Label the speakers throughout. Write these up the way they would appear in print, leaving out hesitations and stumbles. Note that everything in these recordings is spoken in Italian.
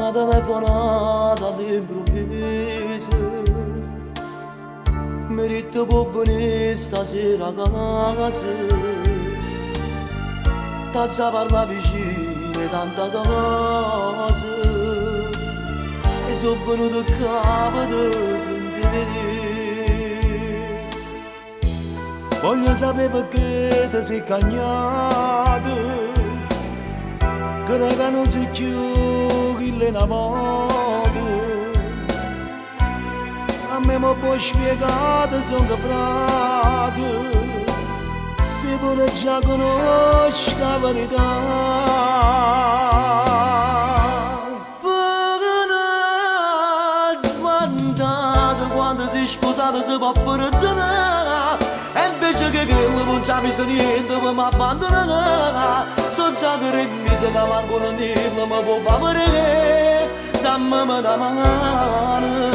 Speaker 1: Una telefonata all'improvviso mi detto può venire stasera a casa. T'ha già parlato vicino tanta cosa e sono venuto a capo di sentire. Voglio sapere perché ti sei cagnato, che non si più chi le innamorato. A me mi puoi spiegare, sono frate, se pure già conosci la verità. Perché non smandato quando si è sposato si può perdonare, e invece che non c'è bisogno niente per mi abbandonare. So già 3 mesi che manco non dirlo mi può far vedere, dammi una mano.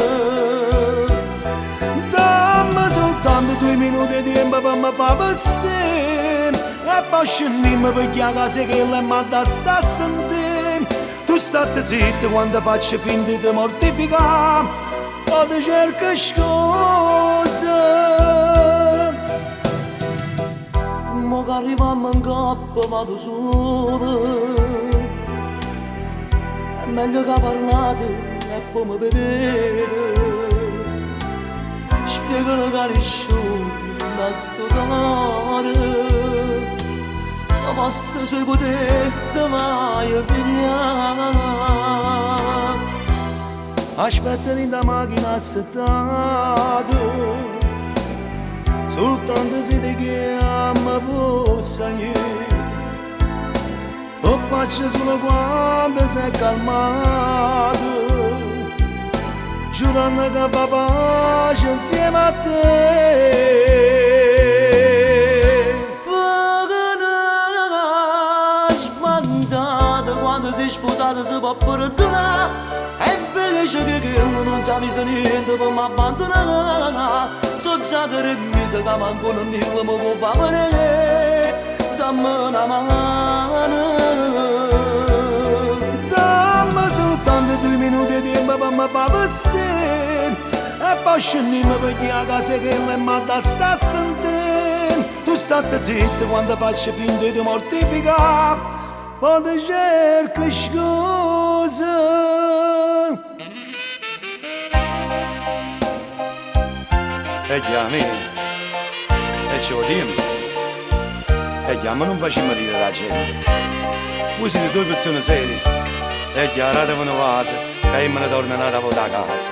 Speaker 1: Dammi soltanto 2 minuti di tempo per mi far vestire, e poi scendiamo perché a casa che la madda sta a sentire. Tu state zitto quando faccio finta di mortificare, o ti cerco scusa. Mo che arriviamo in coppa vado solo, è meglio che parlate e poi mi bevete. Spiegano che nessuno da sto cuore, ma basta se potesse mai venire. Aspetta in da macchina assettato, soltanto se ti chiama possa io, lo faccio solo quando sei calmato, giurando che fa pace insieme a te. Perché non sbandato quando sei sposato si può perdonare, e invece che non c'è bisogno niente per mi abbandonare. So già 3 mesi che manco non dirlo mi può far vedere, dammi una mano. Dammi soltanto 2 minuti di tempo per mi far vestire, e poi scendiamo perché a casa che la madda sta a sentire. Tu state zitto quando faccio finta di mortificare, poi ti cerco scusa.
Speaker 2: E chiami, e ce lo dimmi, e chiama non facciamo dire la gente. Voi siete 2 persone serie, e chiarate una cosa, che io me ne torno a casa.